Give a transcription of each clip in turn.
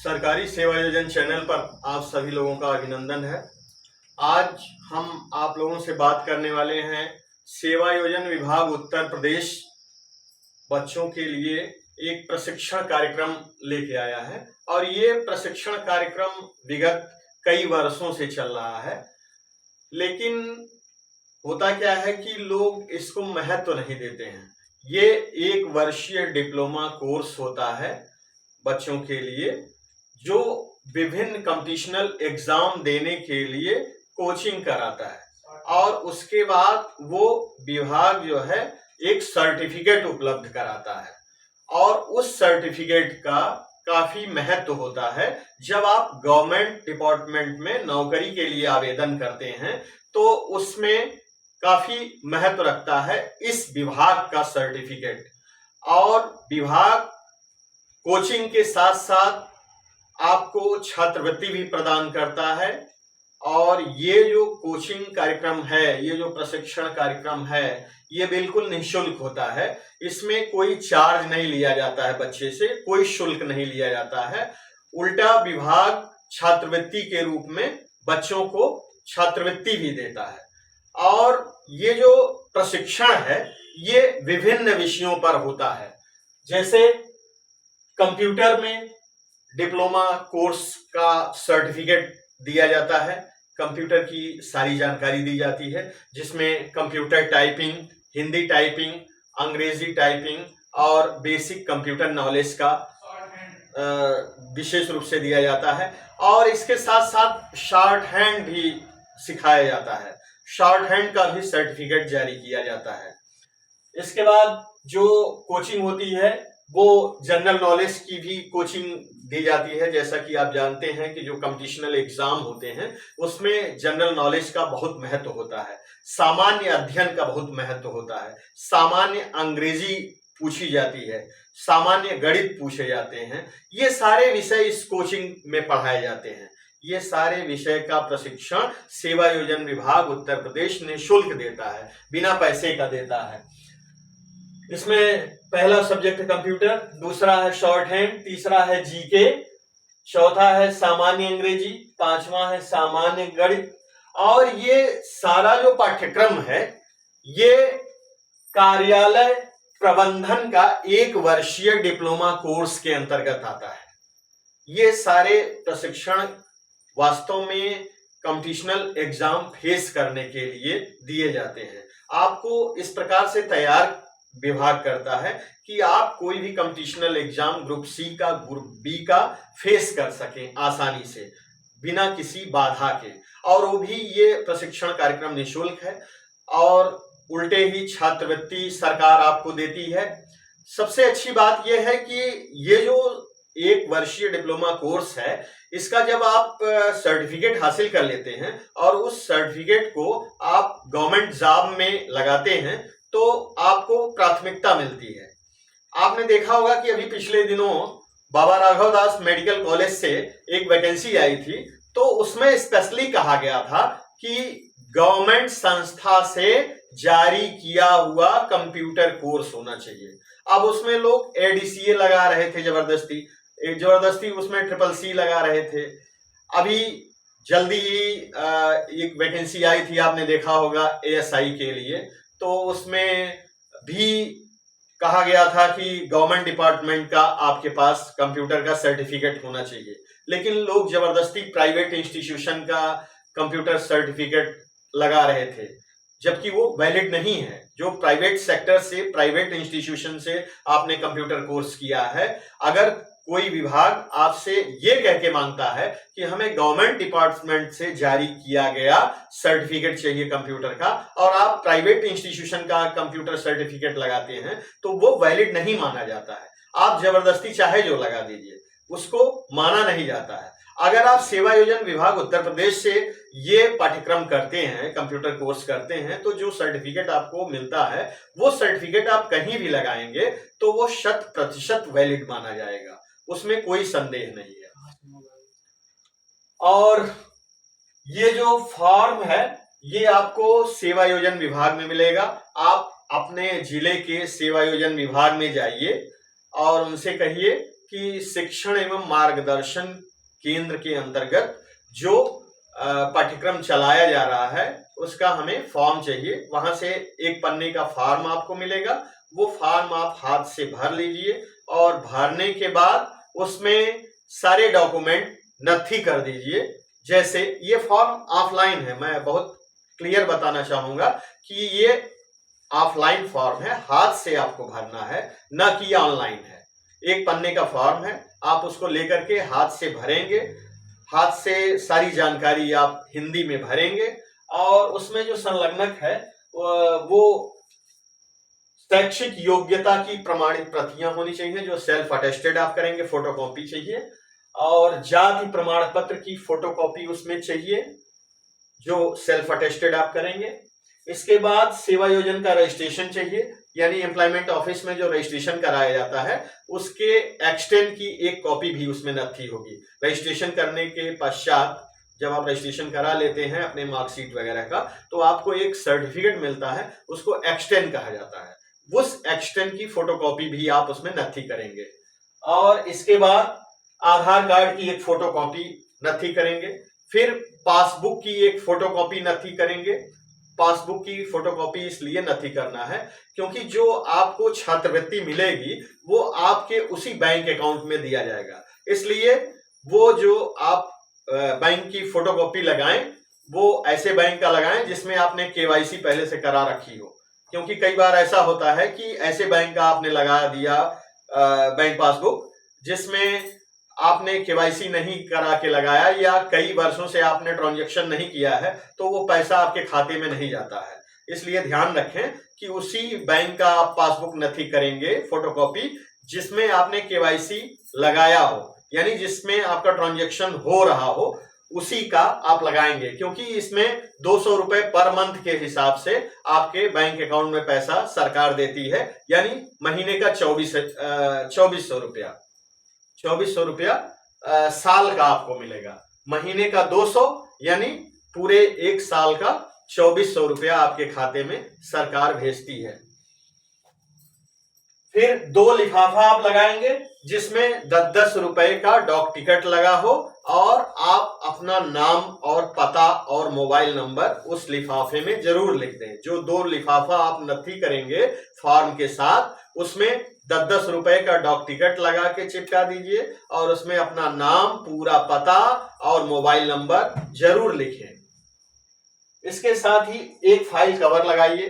सरकारी सेवा योजन चैनल पर आप सभी लोगों का अभिनंदन है। आज हम आप लोगों से बात करने वाले हैं सेवा योजन विभाग उत्तर प्रदेश बच्चों के लिए एक प्रशिक्षण कार्यक्रम लेके आया है और ये प्रशिक्षण कार्यक्रम विगत कई वर्षों से चल रहा है, लेकिन होता क्या है कि लोग इसको महत्व नहीं देते हैं। ये एक वर्षीय डिप्लोमा कोर्स होता है बच्चों के लिए, जो विभिन्न कॉम्पिटिशनल एग्जाम देने के लिए कोचिंग कराता है और उसके बाद वो विभाग जो है एक सर्टिफिकेट उपलब्ध कराता है और उस सर्टिफिकेट का काफी महत्व होता है। जब आप गवर्नमेंट डिपार्टमेंट में नौकरी के लिए आवेदन करते हैं तो उसमें काफी महत्व रखता है इस विभाग का सर्टिफिकेट। और विभाग कोचिंग के साथ साथ आपको छात्रवृत्ति भी प्रदान करता है और ये जो कोचिंग कार्यक्रम है, ये जो प्रशिक्षण कार्यक्रम है, ये बिल्कुल निःशुल्क होता है। इसमें कोई चार्ज नहीं लिया जाता है, बच्चे से कोई शुल्क नहीं लिया जाता है। उल्टा विभाग छात्रवृत्ति के रूप में बच्चों को छात्रवृत्ति भी देता है। और ये जो प्रशिक्षण है ये विभिन्न विषयों पर होता है, जैसे कंप्यूटर में डिप्लोमा कोर्स का सर्टिफिकेट दिया जाता है, कंप्यूटर की सारी जानकारी दी जाती है, जिसमें कंप्यूटर टाइपिंग, हिंदी टाइपिंग, अंग्रेजी टाइपिंग और बेसिक कंप्यूटर नॉलेज का विशेष रूप से दिया जाता है। और इसके साथ साथ शॉर्ट हैंड भी सिखाया जाता है, शॉर्ट हैंड का भी सर्टिफिकेट जारी किया जाता है। इसके बाद जो कोचिंग होती है वो जनरल नॉलेज की भी कोचिंग दी जाती है। जैसा कि आप जानते हैं कि जो कॉम्पिटिशनल एग्जाम होते हैं उसमें जनरल नॉलेज का बहुत महत्व होता है, सामान्य अध्ययन का बहुत महत्व होता है, सामान्य अंग्रेजी पूछी जाती है, सामान्य गणित पूछे जाते हैं। ये सारे विषय इस कोचिंग में पढ़ाए जाते हैं। ये सारे विषय का प्रशिक्षण सेवा योजन विभाग उत्तर प्रदेश निःशुल्क देता है, बिना पैसे का देता है। इसमें पहला सब्जेक्ट कंप्यूटर, दूसरा है शॉर्ट हैंड, तीसरा है जीके, चौथा है सामान्य अंग्रेजी, पांचवा है सामान्य गणित। और ये सारा जो पाठ्यक्रम है ये कार्यालय प्रबंधन का एक वर्षीय डिप्लोमा कोर्स के अंतर्गत आता है। ये सारे प्रशिक्षण वास्तव में कॉम्पिटिशनल एग्जाम फेस करने के लिए दिए जाते हैं। आपको इस प्रकार से तैयार विभाग करता है कि आप कोई भी कॉम्पिटिशनल एग्जाम ग्रुप सी का, ग्रुप बी का फेस कर सकें आसानी से, बिना किसी बाधा के। और वो भी ये प्रशिक्षण कार्यक्रम निःशुल्क है और उल्टे ही छात्रवृत्ति सरकार आपको देती है। सबसे अच्छी बात यह है कि ये जो एक वर्षीय डिप्लोमा कोर्स है, इसका जब आप सर्टिफिकेट हासिल कर लेते हैं और उस सर्टिफिकेट को आप गवर्नमेंट जॉब में लगाते हैं तो आपको प्राथमिकता मिलती है। आपने देखा होगा कि अभी पिछले दिनों बाबा राघव दास मेडिकल कॉलेज से एक वैकेंसी आई थी, तो उसमें स्पेशली कहा गया था कि गवर्नमेंट संस्था से जारी किया हुआ कंप्यूटर कोर्स होना चाहिए। अब उसमें लोग एडीसीए लगा रहे थे, जबरदस्ती उसमें ट्रिपल सी लगा रहे थे। अभी जल्दी ही एक वैकेंसी आई थी, आपने देखा होगा एएसआई के लिए, तो उसमें भी कहा गया था कि गवर्नमेंट डिपार्टमेंट का आपके पास कंप्यूटर का सर्टिफिकेट होना चाहिए। लेकिन लोग जबरदस्ती प्राइवेट इंस्टीट्यूशन का कंप्यूटर सर्टिफिकेट लगा रहे थे, जबकि वो वैलिड नहीं है। जो प्राइवेट सेक्टर से, प्राइवेट इंस्टीट्यूशन से आपने कंप्यूटर कोर्स किया है, अगर कोई विभाग आपसे ये कह के मांगता है कि हमें गवर्नमेंट डिपार्टमेंट से जारी किया गया सर्टिफिकेट चाहिए कंप्यूटर का, और आप प्राइवेट इंस्टीट्यूशन का कंप्यूटर सर्टिफिकेट लगाते हैं, तो वो वैलिड नहीं माना जाता है। आप जबरदस्ती चाहे जो लगा दीजिए, उसको माना नहीं जाता है। अगर आप सेवा योजन विभाग उत्तर प्रदेश से ये पाठ्यक्रम करते हैं, कंप्यूटर कोर्स करते हैं, तो जो सर्टिफिकेट आपको मिलता है वो सर्टिफिकेट आप कहीं भी लगाएंगे तो वो 100% वैलिड माना जाएगा, उसमें कोई संदेह नहीं है। और ये जो फॉर्म है ये आपको सेवा योजन विभाग में मिलेगा। आप अपने जिले के सेवा योजन विभाग में जाइए और उनसे कहिए कि शिक्षण एवं मार्गदर्शन केंद्र के अंतर्गत जो पाठ्यक्रम चलाया जा रहा है उसका हमें फॉर्म चाहिए। वहां से एक पन्ने का फॉर्म आपको मिलेगा, वो फॉर्म आप हाथ से भर लीजिए और भरने के बाद उसमें सारे डॉक्यूमेंट नथी कर दीजिए। जैसे ये फॉर्म ऑफलाइन है, मैं बहुत क्लियर बताना चाहूंगा कि ये ऑफलाइन फॉर्म है, हाथ से आपको भरना है, न कि ऑनलाइन है। एक पन्ने का फॉर्म है, आप उसको लेकर के हाथ से भरेंगे, हाथ से सारी जानकारी आप हिंदी में भरेंगे और उसमें जो संलग्नक है वो शैक्षिक योग्यता की प्रमाणित प्रतियां होनी चाहिए जो सेल्फ अटेस्टेड आप करेंगे, फोटोकॉपी चाहिए, और जाति प्रमाण पत्र की फोटोकॉपी उसमें चाहिए जो सेल्फ अटेस्टेड आप करेंगे। इसके बाद सेवा योजन का रजिस्ट्रेशन चाहिए, यानी एम्प्लॉयमेंट ऑफिस में जो रजिस्ट्रेशन कराया जाता है उसके एक्सटेंड की एक कॉपी भी उसमें नथी होगी। रजिस्ट्रेशन करने के पश्चात जब आप रजिस्ट्रेशन करा लेते हैं अपने मार्कशीट वगैरह का, तो आपको एक सर्टिफिकेट मिलता है, उसको एक्सटेंड कहा जाता है। उस एक्सटेंड की फोटोकॉपी भी आप उसमें नथी करेंगे। और इसके बाद आधार कार्ड की एक फोटोकॉपी नथी करेंगे, फिर पासबुक की एक फोटोकॉपी नथी करेंगे। पासबुक की फोटोकॉपी इसलिए नथी करना है क्योंकि जो आपको छात्रवृत्ति मिलेगी वो आपके उसी बैंक अकाउंट में दिया जाएगा, इसलिए वो जो आप बैंक की फोटोकॉपी लगाएं वो ऐसे बैंक का लगाएं जिसमें आपने केवाईसी पहले से करा रखी हो। क्योंकि कई बार ऐसा होता है कि ऐसे बैंक का आपने लगा दिया बैंक पासबुक जिसमें आपने केवाईसी नहीं करा के लगाया या कई वर्षों से आपने ट्रांजैक्शन नहीं किया है, तो वो पैसा आपके खाते में नहीं जाता है। इसलिए ध्यान रखें कि उसी बैंक का आप पासबुक नथी करेंगे फोटोकॉपी जिसमें आपने केवाईसी लगाया हो, यानी जिसमें आपका ट्रांजैक्शन हो रहा हो, उसी का आप लगाएंगे। क्योंकि इसमें 200 रुपए पर मंथ के हिसाब से आपके बैंक अकाउंट में पैसा सरकार देती है, यानी महीने का 2400 रुपया 2400 रुपया साल का आपको मिलेगा। महीने का 200 यानी पूरे एक साल का 2400 रुपया आपके खाते में सरकार भेजती है। फिर 2 लिफाफा आप लगाएंगे जिसमें 10-10 रुपए का डाक टिकट लगा हो और आप अपना नाम और पता और मोबाइल नंबर उस लिफाफे में जरूर लिख दें। जो 2 लिफाफा आप नथी करेंगे फॉर्म के साथ, उसमें 10-10 रुपए का डाक टिकट लगा के चिपका दीजिए और उसमें अपना नाम, पूरा पता और मोबाइल नंबर जरूर लिखें। इसके साथ ही एक फाइल कवर लगाइए।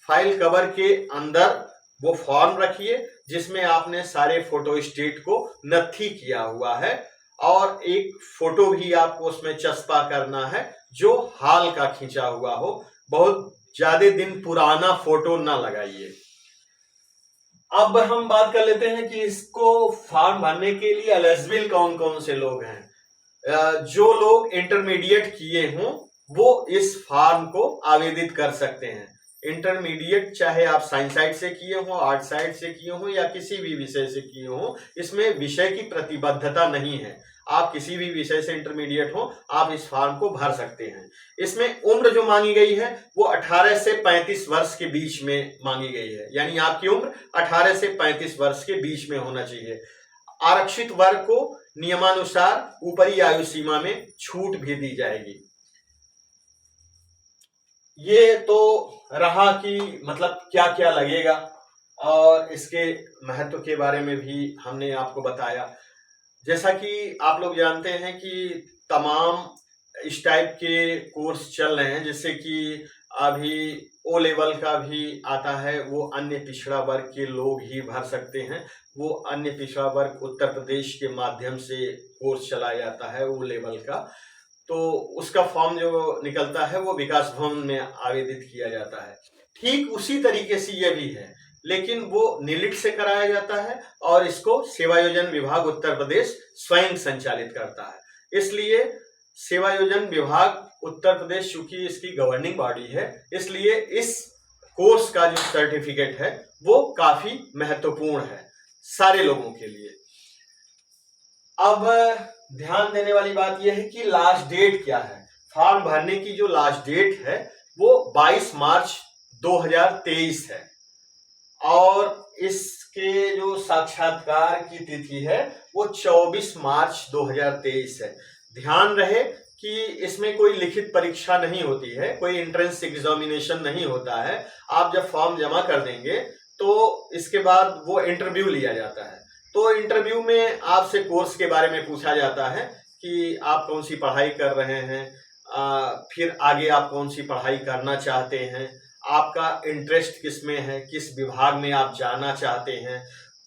फाइल कवर के अंदर वो फॉर्म रखिए जिसमें आपने सारे फोटो स्टेट को नथी किया हुआ है और एक फोटो भी आपको उसमें चस्पा करना है जो हाल का खींचा हुआ हो। बहुत ज्यादा दिन पुराना फोटो ना लगाइए। अब हम बात कर लेते हैं कि इसको फॉर्म भरने के लिए एलिजिबल कौन कौन से लोग हैं। जो लोग इंटरमीडिएट किए हों वो इस फॉर्म को आवेदित कर सकते हैं। इंटरमीडिएट चाहे आप साइंस साइड से किए हो, आर्ट साइड से किए हो या किसी भी विषय से किए हो, इसमें विषय की प्रतिबद्धता नहीं है। आप किसी भी विषय से इंटरमीडिएट हो, आप इस फॉर्म को भर सकते हैं। इसमें उम्र जो मांगी गई है वो 18 से 35 वर्ष के बीच में मांगी गई है, यानी आपकी उम्र 18 से 35 वर्ष के बीच में होना चाहिए। आरक्षित वर्ग को नियमानुसार ऊपरी आयु सीमा में छूट भी दी जाएगी। ये तो रहा कि मतलब क्या क्या लगेगा और इसके महत्व के बारे में भी हमने आपको बताया। जैसा कि आप लोग जानते हैं कि तमाम इस टाइप के कोर्स चल रहे हैं, जैसे कि अभी ओ लेवल का भी आता है, वो अन्य पिछड़ा वर्ग के लोग ही भर सकते हैं। वो अन्य पिछड़ा वर्ग उत्तर प्रदेश के माध्यम से कोर्स चलाया जाता है ओ लेवल का, तो उसका फॉर्म जो निकलता है वो विकास भवन में आवेदित किया जाता है। ठीक उसी तरीके से ये भी है, लेकिन वो निलिट से कराया जाता है और इसको सेवायोजन विभाग उत्तर प्रदेश स्वयं संचालित करता है। इसलिए सेवायोजन विभाग उत्तर प्रदेश चूंकि इसकी गवर्निंग बॉडी है, इसलिए इस कोर्स का जो सर्टिफिकेट है वो काफी महत्वपूर्ण है सारे लोगों के लिए। अब ध्यान देने वाली बात यह है कि लास्ट डेट क्या है। फॉर्म भरने की जो लास्ट डेट है वो 22 मार्च 2023 है और इसके के जो साक्षात्कार की तिथि है वो 24 मार्च 2023 है। ध्यान रहे कि इसमें कोई लिखित परीक्षा नहीं होती है, कोई एंट्रेंस एग्जामिनेशन नहीं होता है। आप जब फॉर्म जमा कर देंगे तो इसके बाद वो इंटरव्यू लिया जाता है। तो इंटरव्यू में आपसे कोर्स के बारे में पूछा जाता है कि आप कौन सी पढ़ाई कर रहे हैं, फिर आगे आप कौन सी पढ़ाई करना चाहते हैं, आपका इंटरेस्ट किस में है, किस विभाग में आप जाना चाहते हैं।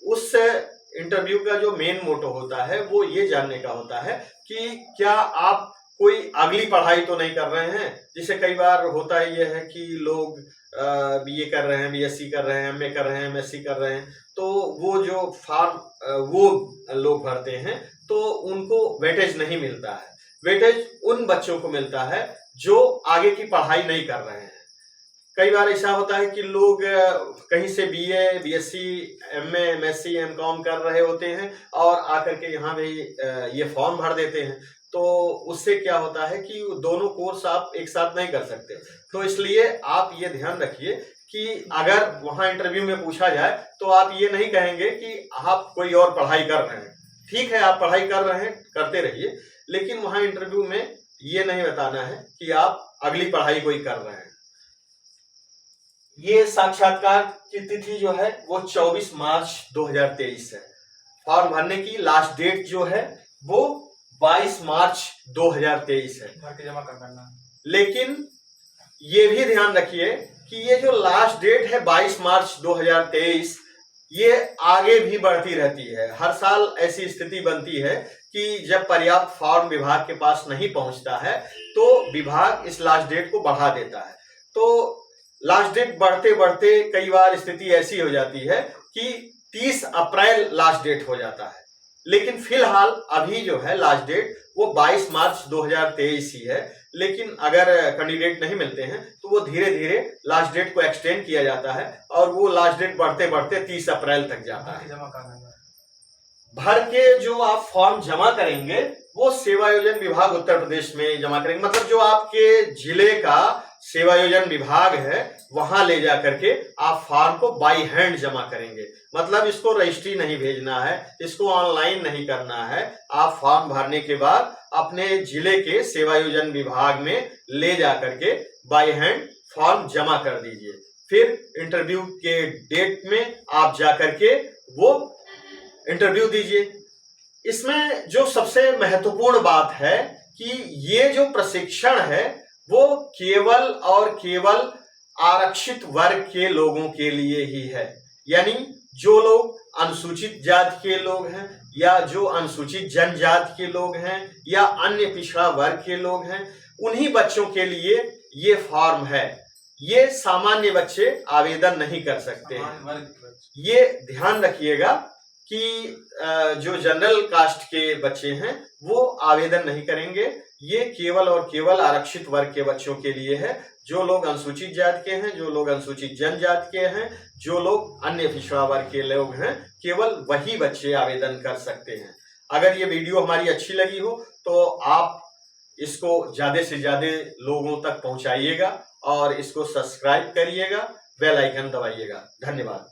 उस इंटरव्यू का जो मेन मोटो होता है वो ये जानने का होता है कि क्या आप कोई अगली पढ़ाई तो नहीं कर रहे हैं। जिसे कई बार होता है ये है कि लोग बीए कर रहे हैं, बीएससी कर रहे हैं, एमए कर रहे हैं, एमएससी कर रहे हैं, तो वो जो फॉर्म वो लोग भरते हैं तो उनको वेटेज नहीं मिलता है। वेटेज उन बच्चों को मिलता है जो आगे की पढ़ाई नहीं कर रहे हैं। कई बार ऐसा होता है कि लोग कहीं से BA, BSc, MA, MSc, MCom कर रहे होते हैं और आकर के यहाँ भी ये फॉर्म भर देते हैं। तो उससे क्या होता है कि दोनों कोर्स आप एक साथ नहीं कर सकते। तो इसलिए आप ये ध्यान रखिए कि अगर वहाँ इंटरव्यू में पूछा जाए तो आप ये नहीं कहेंगे कि आप कोई और पढ़ाई कर रहे हैं। ठीक है, आप पढ़ाई कर रहे हैं, करते रहिए, लेकिन वहाँ इंटरव्यू में ये नहीं बताना है कि आप अगली पढ़ाई कोई कर रहे हैं। ये साक्षात्कार की तिथि जो है वो 24 मार्च 2023 है। फॉर्म भरने की लास्ट डेट जो है वो 22 मार्च 2023 है। भर के जमा करना। लेकिन ये भी ध्यान रखिए कि ये जो लास्ट डेट है 22 मार्च 2023 ये आगे भी बढ़ती रहती है। हर साल ऐसी स्थिति बनती है कि जब पर्याप्त फॉर्म विभाग के पास नहीं पहुंचता है तो विभाग इस लास्ट डेट को बढ़ा देता है। तो लास्ट डेट बढ़ते बढ़ते कई बार स्थिति ऐसी हो जाती है कि 30 अप्रैल लास्ट डेट हो जाता है। लेकिन फिलहाल अभी जो है लास्ट डेट वो 22 मार्च 2023 ही है। लेकिन अगर कैंडिडेट नहीं मिलते हैं तो वो धीरे धीरे लास्ट डेट को एक्सटेंड किया जाता है और वो लास्ट डेट बढ़ते बढ़ते 30 अप्रैल तक जाता है। भर के जो आप फॉर्म जमा करेंगे वो सेवायोजन विभाग उत्तर प्रदेश में जमा करेंगे। मतलब जो आपके जिले का सेवायोजन विभाग है वहां ले जा करके आप फॉर्म को बाई हैंड जमा करेंगे। मतलब इसको रजिस्ट्री नहीं भेजना है, इसको ऑनलाइन नहीं करना है। आप फॉर्म भरने के बाद अपने जिले के सेवायोजन विभाग में ले जा करके बाई हैंड फॉर्म जमा कर दीजिए। फिर इंटरव्यू के डेट में आप जा करके वो इंटरव्यू दीजिए। इसमें जो सबसे महत्वपूर्ण बात है कि ये जो प्रशिक्षण है वो केवल और केवल आरक्षित वर्ग के लोगों के लिए ही है। यानी जो लोग अनुसूचित जाति के लोग हैं या जो अनुसूचित जनजाति के लोग हैं या अन्य पिछड़ा वर्ग के लोग हैं, उन्हीं बच्चों के लिए ये फॉर्म है। ये सामान्य बच्चे आवेदन नहीं कर सकते हैं। ये ध्यान रखिएगा कि जो जनरल कास्ट के बच्चे हैं वो आवेदन नहीं करेंगे। ये केवल और केवल आरक्षित वर्ग के बच्चों के लिए है। जो लोग अनुसूचित जाति के हैं, जो लोग अनुसूचित जनजाति के हैं, जो लोग अन्य पिछड़ा वर्ग के लोग हैं, केवल वही बच्चे आवेदन कर सकते हैं। अगर ये वीडियो हमारी अच्छी लगी हो तो आप इसको ज्यादा से ज्यादा लोगों तक पहुंचाइएगा और इसको सब्सक्राइब करिएगा, बेल आइकन दबाइएगा। धन्यवाद।